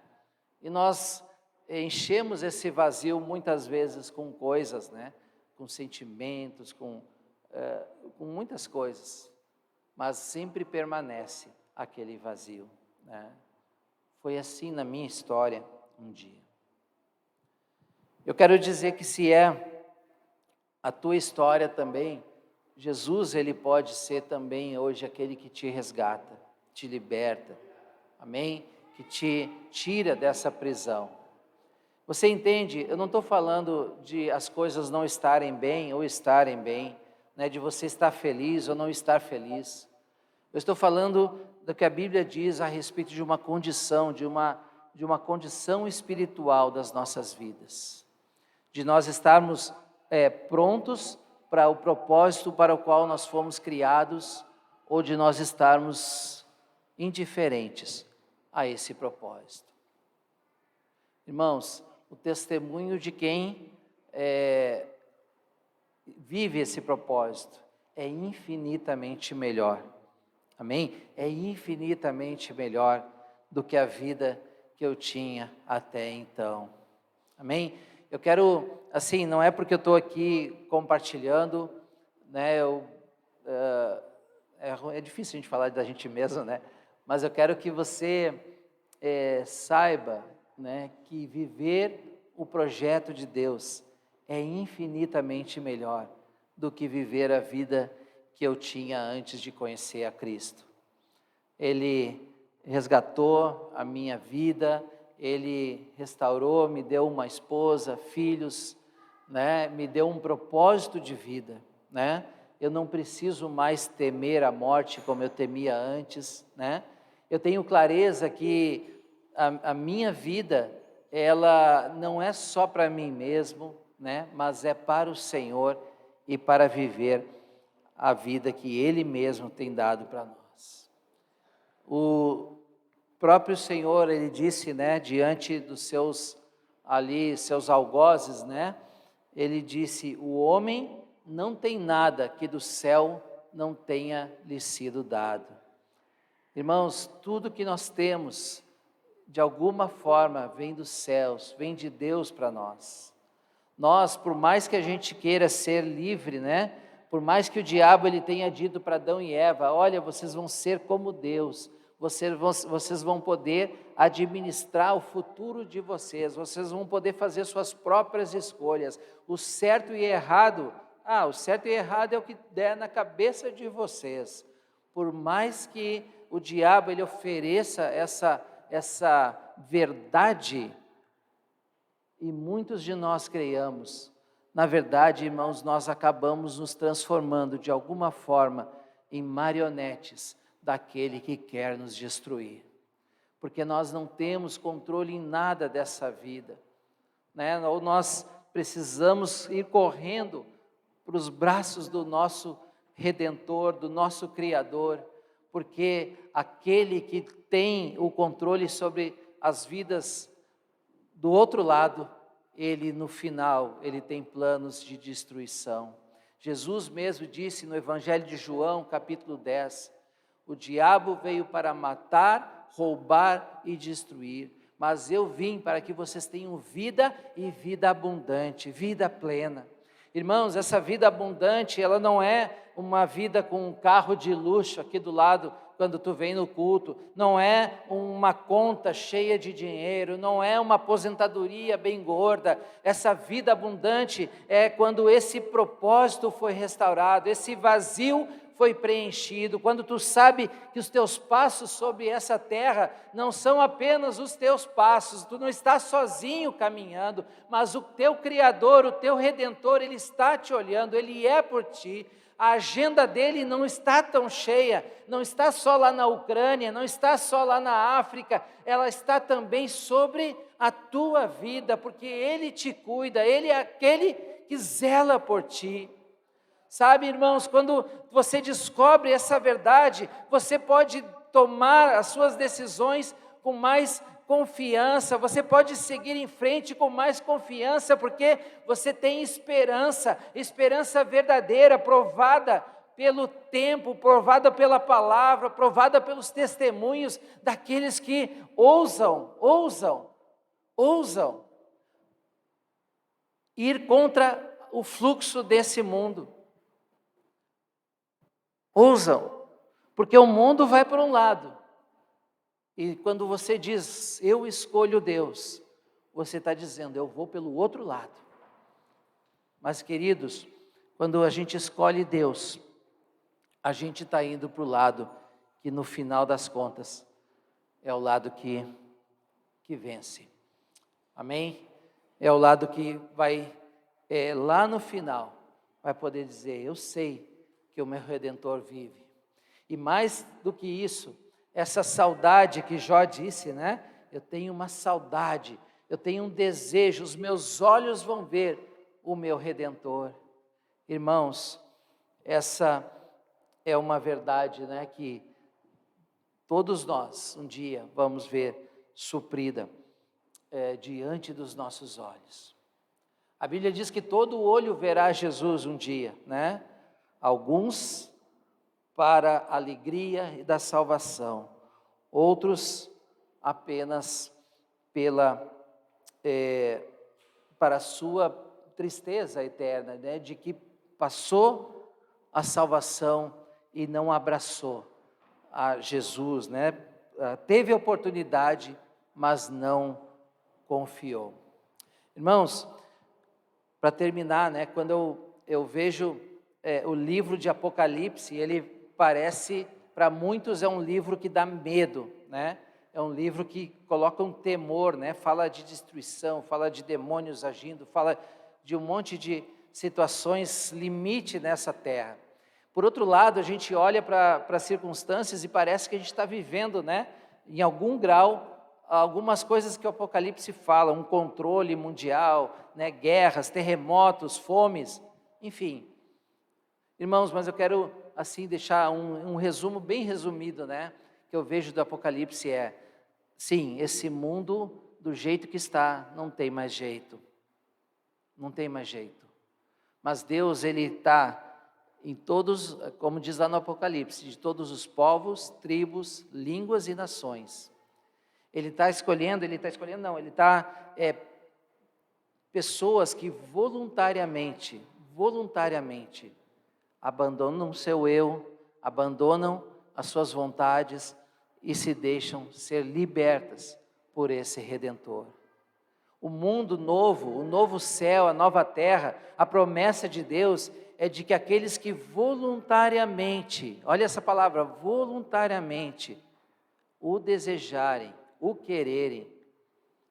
E nós enchemos esse vazio muitas vezes com coisas, né? Com sentimentos, com muitas coisas, mas sempre permanece aquele vazio, né? Foi assim na minha história um dia. Eu quero dizer que se é a tua história também, Jesus, Ele pode ser também hoje aquele que te resgata, te liberta, amém? Que te tira dessa prisão. Você entende? Eu não estou falando de as coisas não estarem bem ou estarem bem, né? De você estar feliz ou não estar feliz. Eu estou falando do que a Bíblia diz a respeito de uma condição, de de uma condição espiritual das nossas vidas, de nós estarmos prontos para o propósito para o qual nós fomos criados, ou de nós estarmos indiferentes a esse propósito. Irmãos, o testemunho de quem vive esse propósito é infinitamente melhor. Amém? É infinitamente melhor do que a vida que eu tinha até então. Amém? Eu quero, assim, não é porque eu estou aqui compartilhando, né, é difícil a gente falar da gente mesmo, né? Mas eu quero que você saiba, né, que viver o projeto de Deus é infinitamente melhor do que viver a vida que eu tinha antes de conhecer a Cristo. Ele resgatou a minha vida, Ele restaurou, me deu uma esposa, filhos, né? Me deu um propósito de vida, né? Eu não preciso mais temer a morte como eu temia antes, né? Eu tenho clareza que a minha vida, ela não é só para mim mesmo, né? Mas é para o Senhor e para viver a vida que Ele mesmo tem dado para nós. O próprio Senhor, Ele disse, né, diante dos seus algozes, né? Ele disse: o homem não tem nada que do céu não tenha lhe sido dado. Irmãos, tudo que nós temos, de alguma forma, vem dos céus, vem de Deus para nós. Nós, por mais que a gente queira ser livre, né? Por mais que o diabo ele tenha dito para Adão e Eva: olha, vocês vão ser como Deus, vocês vão poder administrar o futuro de vocês vão poder fazer suas próprias escolhas, o certo e errado, o certo e errado é o que der na cabeça de vocês. Por mais que o diabo ele ofereça essa verdade, e muitos de nós creiamos, na verdade, irmãos, nós acabamos nos transformando de alguma forma em marionetes daquele que quer nos destruir, porque nós não temos controle em nada dessa vida, né? Ou nós precisamos ir correndo para os braços do nosso Redentor, do nosso Criador, porque aquele que tem o controle sobre as vidas do outro lado, ele no final, ele tem planos de destruição. Jesus mesmo disse no Evangelho de João, capítulo 10, o diabo veio para matar, roubar e destruir, mas eu vim para que vocês tenham vida e vida abundante, vida plena. Irmãos, essa vida abundante, ela não é uma vida com um carro de luxo aqui do lado, quando tu vem no culto, não é uma conta cheia de dinheiro, não é uma aposentadoria bem gorda. Essa vida abundante é quando esse propósito foi restaurado, esse vazio foi preenchido, quando tu sabe que os teus passos sobre essa terra não são apenas os teus passos, tu não estás sozinho caminhando, mas o teu Criador, o teu Redentor, Ele está te olhando, Ele é por ti. A agenda dele não está tão cheia, não está só lá na Ucrânia, não está só lá na África, ela está também sobre a tua vida, porque Ele te cuida, Ele é aquele que zela por ti. Sabe, irmãos, quando você descobre essa verdade, você pode tomar as suas decisões com mais confiança, você pode seguir em frente com mais confiança, porque você tem esperança verdadeira, provada pelo tempo, provada pela palavra, provada pelos testemunhos daqueles que ousam ir contra o fluxo desse mundo. Ousam, porque o mundo vai para um lado, e quando você diz, eu escolho Deus, você está dizendo, eu vou pelo outro lado. Mas queridos, quando a gente escolhe Deus, a gente está indo para o lado que no final das contas, é o lado que vence. Amém? É o lado que vai, lá no final, vai poder dizer, eu sei que o meu Redentor vive. E mais do que isso, essa saudade que Jó disse, né? eu tenho uma saudade, eu tenho um desejo, os meus olhos vão ver o meu Redentor. Irmãos, essa é uma verdade, né, que todos nós um dia vamos ver suprida diante dos nossos olhos. A Bíblia diz que todo olho verá Jesus um dia, né? Alguns para a alegria da salvação, outros apenas para a sua tristeza eterna, né? De que passou a salvação e não abraçou a Jesus, né? Teve a oportunidade, mas não confiou. Irmãos, para terminar, né? Quando eu vejo o livro de Apocalipse, ele parece, para muitos, é um livro que dá medo, né? É um livro que coloca um temor, né? Fala de destruição, fala de demônios agindo, fala de um monte de situações limite nessa terra. Por outro lado, a gente olha para as circunstâncias e parece que a gente está vivendo, né? Em algum grau, algumas coisas que o Apocalipse fala, um controle mundial, né? Guerras, terremotos, fomes, enfim. Irmãos, mas eu quero assim deixar um resumo bem resumido, né? Que eu vejo do Apocalipse sim, esse mundo do jeito que está, não tem mais jeito. Não tem mais jeito. Mas Deus, Ele está em todos, como diz lá no Apocalipse, de todos os povos, tribos, línguas e nações. Ele está escolhendo, pessoas que voluntariamente abandonam o seu eu, abandonam as suas vontades e se deixam ser libertas por esse Redentor. O mundo novo, o novo céu, a nova terra, a promessa de Deus é de que aqueles que voluntariamente, olha essa palavra, voluntariamente, o desejarem, o quererem,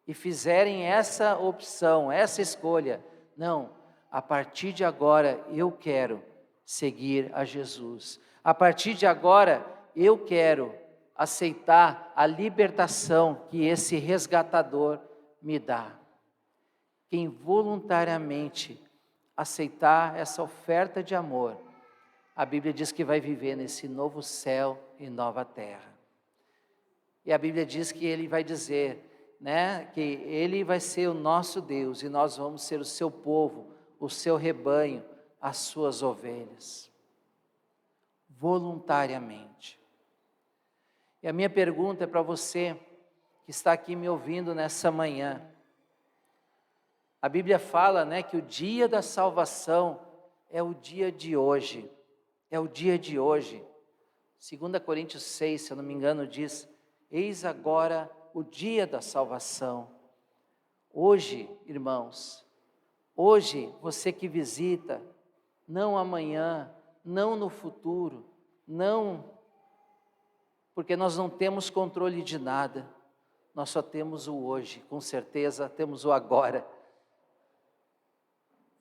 e fizerem essa opção, essa escolha, não, a partir de agora eu quero seguir a Jesus. A partir de agora eu quero aceitar a libertação que esse resgatador me dá. Quem voluntariamente aceitar essa oferta de amor, a Bíblia diz que vai viver nesse novo céu e nova terra. E a Bíblia diz que Ele vai dizer, né, que Ele vai ser o nosso Deus e nós vamos ser o seu povo, o seu rebanho, as suas ovelhas. Voluntariamente. E a minha pergunta é para você que está aqui me ouvindo nessa manhã. A Bíblia fala, né, que o dia da salvação é o dia de hoje. É o dia de hoje. 2 Coríntios 6, se eu não me engano, diz: eis agora o dia da salvação. Hoje, irmãos, hoje você que visita, não amanhã, não no futuro, não, porque nós não temos controle de nada, nós só temos o hoje, com certeza temos o agora.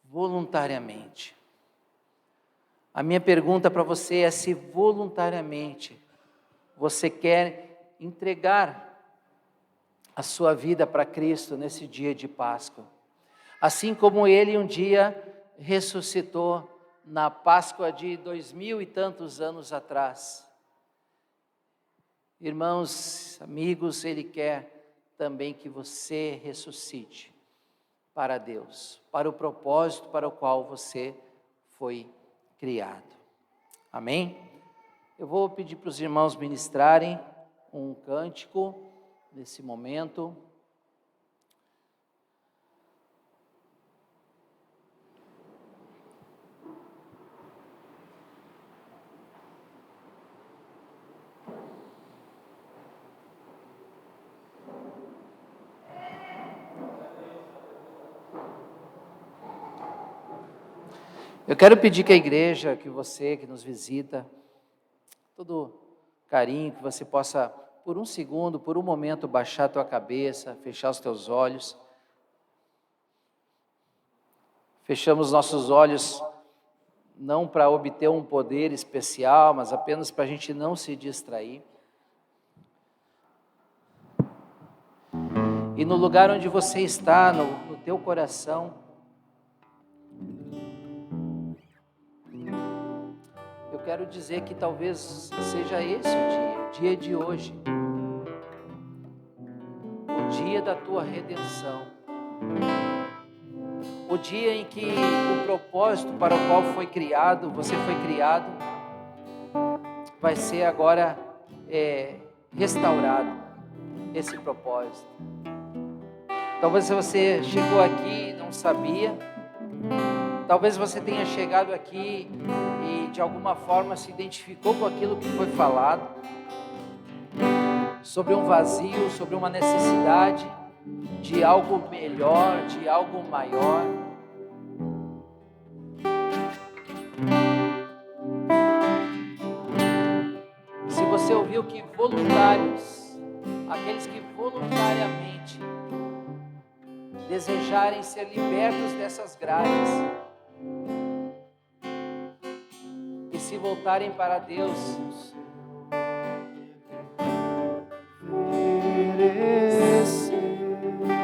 Voluntariamente. A minha pergunta para você é se voluntariamente você quer entregar a sua vida para Cristo nesse dia de Páscoa. Assim como Ele um dia ressuscitou na Páscoa de 2000 e tantos anos atrás. Irmãos, amigos, Ele quer também que você ressuscite para Deus, para o propósito para o qual você foi criado. Amém? Eu vou pedir para os irmãos ministrarem um cântico nesse momento. Eu quero pedir que a igreja, que você que nos visita, todo carinho, que você possa, por um segundo, por um momento, baixar a tua cabeça, fechar os teus olhos. Fechamos nossos olhos não para obter um poder especial, mas apenas para a gente não se distrair. E no lugar onde você está, no teu coração, eu quero dizer que talvez seja esse o dia de hoje, o dia da tua redenção, o dia em que o propósito para o qual você foi criado, vai ser agora restaurado, esse propósito. Talvez você chegou aqui e não sabia, talvez você tenha chegado aqui e de alguma forma se identificou com aquilo que foi falado, sobre um vazio, sobre uma necessidade de algo melhor, de algo maior. Se você ouviu que voluntários, aqueles que voluntariamente desejarem ser libertos dessas grades e se voltarem para Deus,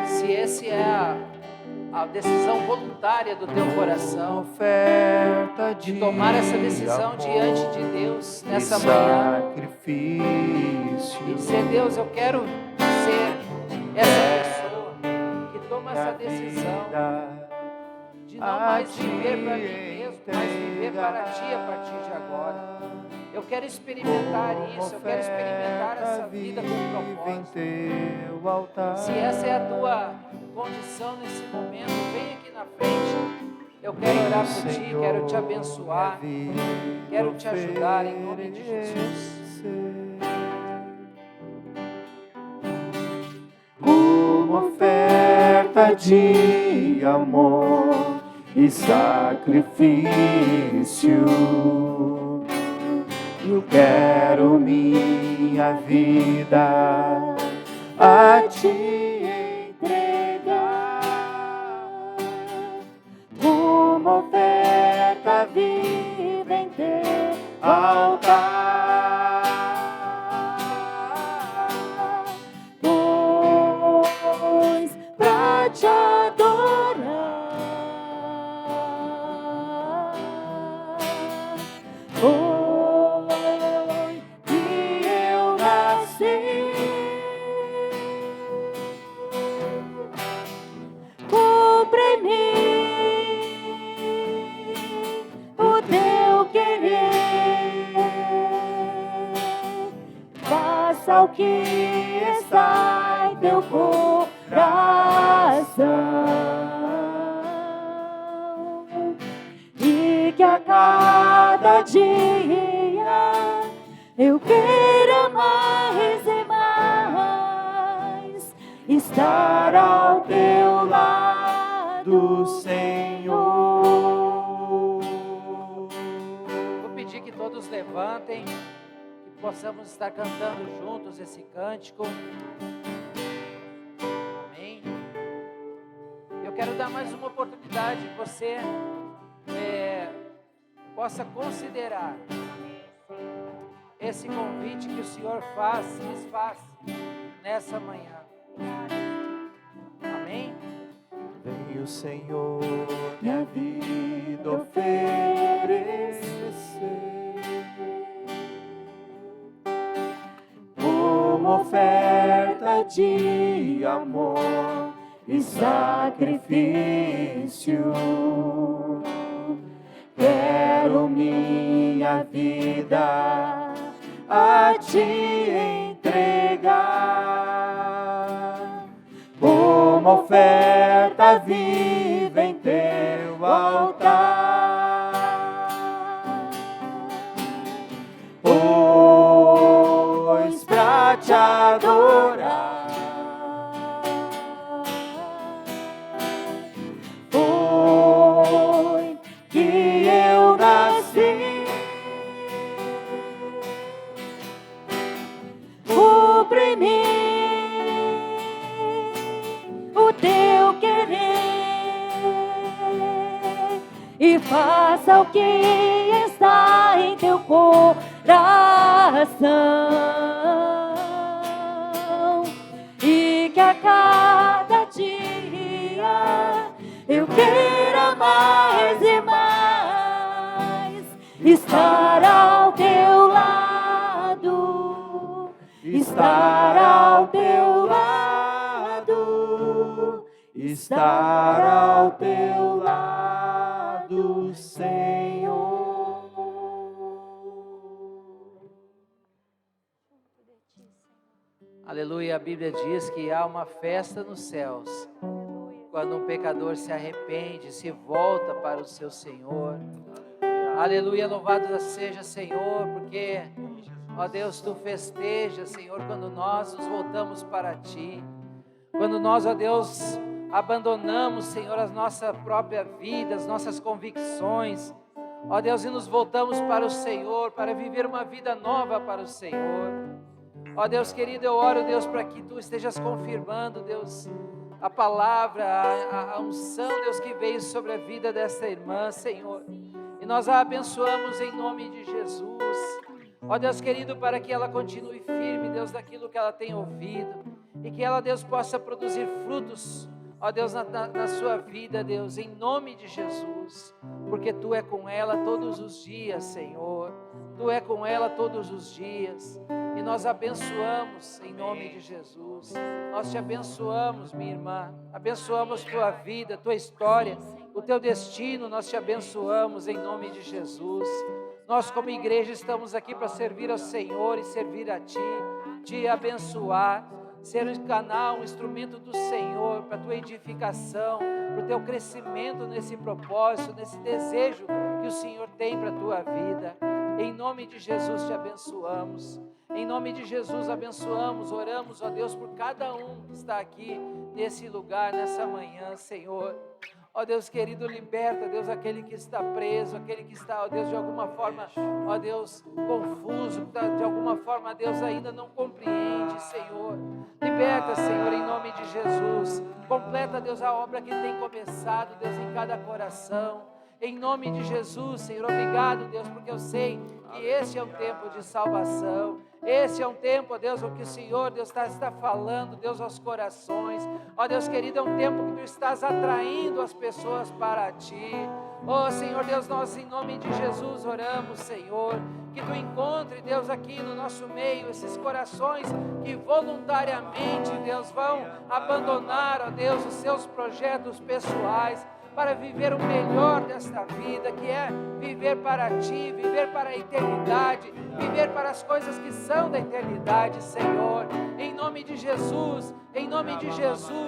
se essa é a decisão voluntária do teu coração, de tomar essa decisão diante de Deus nessa manhã e dizer: Deus, eu quero ser essa pessoa que toma essa decisão de não mais viver para mim mesmo, mas viver para Ti a partir de agora. Eu quero experimentar isso, eu quero experimentar essa vida com propósito. Se essa é a tua condição nesse momento, vem aqui na frente. Eu quero orar por ti, quero te abençoar, quero te ajudar em nome de Jesus. Uma oferta de amor e sacrifício, eu quero minha vida a Ti entregar. Uma oferta viva em Teu altar, pois pra Te adorar foi que eu nasci. Cumpre em mim o Teu querer, faça o que está em Teu coração, e que a cada dia eu queira mais e mais estar ao Teu lado, Senhor. Vou pedir que todos levantem, que possamos estar cantando juntos esse cântico. Amém. Eu quero dar mais uma oportunidade que você possa considerar esse convite que o Senhor lhes faz nessa manhã. Amém? Vem o Senhor minha vida oferecer, uma oferta de amor e sacrifício. Quero minha vida a Te entregar, uma oferta viva em Teu altar, pois pra Te adorar foi que eu nasci. Cumpre em mim o Teu querer e faça o que está em Teu coração, e que a cada mais e mais estar ao teu lado, estar ao teu lado, estar ao teu lado, Senhor. Aleluia, a Bíblia diz que há uma festa nos céus, quando um pecador se arrepende, se volta para o seu Senhor. Aleluia, louvado seja Senhor, porque, ó Deus, Tu festejas, Senhor, quando nós nos voltamos para Ti. Quando nós, ó Deus, abandonamos, Senhor, a nossa própria vida, as nossas convicções, ó Deus, e nos voltamos para o Senhor, para viver uma vida nova para o Senhor. Ó Deus querido, eu oro, Deus, para que Tu estejas confirmando, Deus, a palavra, a unção, Deus, que veio sobre a vida desta irmã, Senhor. E nós a abençoamos em nome de Jesus. Ó Deus querido, para que ela continue firme, Deus, daquilo que ela tem ouvido. E que ela, Deus, possa produzir frutos, ó Deus, na sua vida, Deus, em nome de Jesus. Porque Tu é com ela todos os dias, Senhor. Tu é com ela todos os dias. E nós abençoamos em nome de Jesus. Nós te abençoamos, minha irmã. Abençoamos tua vida, tua história, o teu destino. Nós te abençoamos em nome de Jesus. Nós, como igreja, estamos aqui para servir ao Senhor e servir a Ti, te abençoar, ser um canal, um instrumento do Senhor para a tua edificação, para o teu crescimento nesse propósito, nesse desejo que o Senhor tem para a tua vida. Em nome de Jesus te abençoamos. Em nome de Jesus abençoamos, oramos, ó Deus, por cada um que está aqui nesse lugar, nessa manhã, Senhor. Ó Deus querido, liberta, Deus, aquele que está preso, aquele que está, ó Deus, de alguma forma, ó Deus, confuso, de alguma forma, Deus, ainda não compreende, Senhor. Liberta, Senhor, em nome de Jesus. Completa, Deus, a obra que tem começado, Deus, em cada coração. Em nome de Jesus, Senhor, obrigado, Deus, porque eu sei que esse é um tempo de salvação. Esse é um tempo, ó Deus, o que o Senhor, Deus, está falando, Deus, aos corações. Ó Deus querido, é um tempo que Tu estás atraindo as pessoas para Ti. Ó Senhor Deus, nós em nome de Jesus oramos, Senhor, que Tu encontre, Deus, aqui no nosso meio, esses corações que voluntariamente, Deus, vão abandonar, ó Deus, os seus projetos pessoais, para viver o melhor desta vida, que é viver para Ti, viver para a eternidade, viver para as coisas que são da eternidade, Senhor. Em nome de Jesus,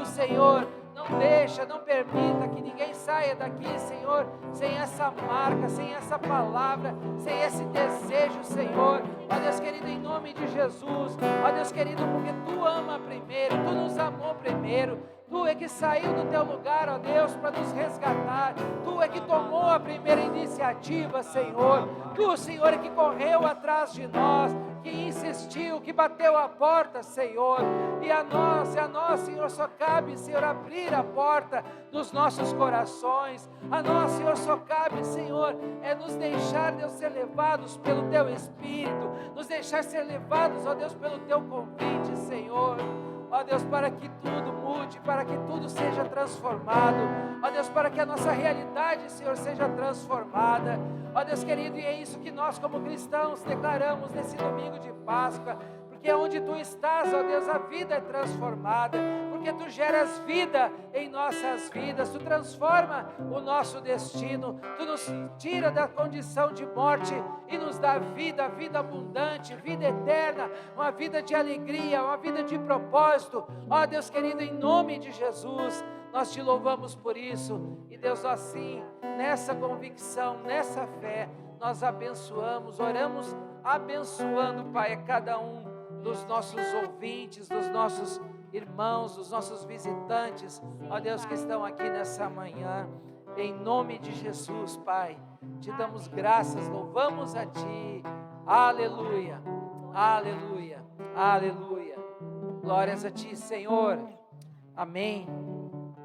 Senhor, não permita que ninguém saia daqui, Senhor, sem essa marca, sem essa palavra, sem esse desejo, Senhor. Ó Deus querido, em nome de Jesus, ó Deus querido, porque Tu ama primeiro, Tu nos amou primeiro. Tu é que saiu do Teu lugar, ó Deus, para nos resgatar. Tu é que tomou a primeira iniciativa, Senhor. Tu, Senhor, é que correu atrás de nós, que insistiu, que bateu a porta, Senhor. E a nós, Senhor, só cabe, Senhor, abrir a porta dos nossos corações. A nós, Senhor, só cabe, Senhor, é nos deixar, Deus, ser levados pelo Teu Espírito, nos deixar ser levados, ó Deus, pelo Teu convite, Senhor. Ó Deus, para que tudo mude, para que tudo seja transformado. Ó Deus, para que a nossa realidade, Senhor, seja transformada. Ó Deus querido, e é isso que nós como cristãos declaramos nesse domingo de Páscoa. Porque onde Tu estás, ó Deus, a vida é transformada. Porque Tu geras vida em nossas vidas. Tu transforma o nosso destino. Tu nos tira da condição de morte e nos dá vida, vida abundante, vida eterna, uma vida de alegria, uma vida de propósito. Ó Deus querido, em nome de Jesus, nós Te louvamos por isso. E Deus, assim, nessa convicção, nessa fé, nós abençoamos, oramos abençoando, Pai, a cada um dos nossos ouvintes, dos nossos irmãos, dos nossos visitantes, ó Deus, que estão aqui nessa manhã. Em nome de Jesus, Pai, Te damos graças, louvamos a Ti. Aleluia, aleluia, aleluia. Glórias a Ti, Senhor. Amém.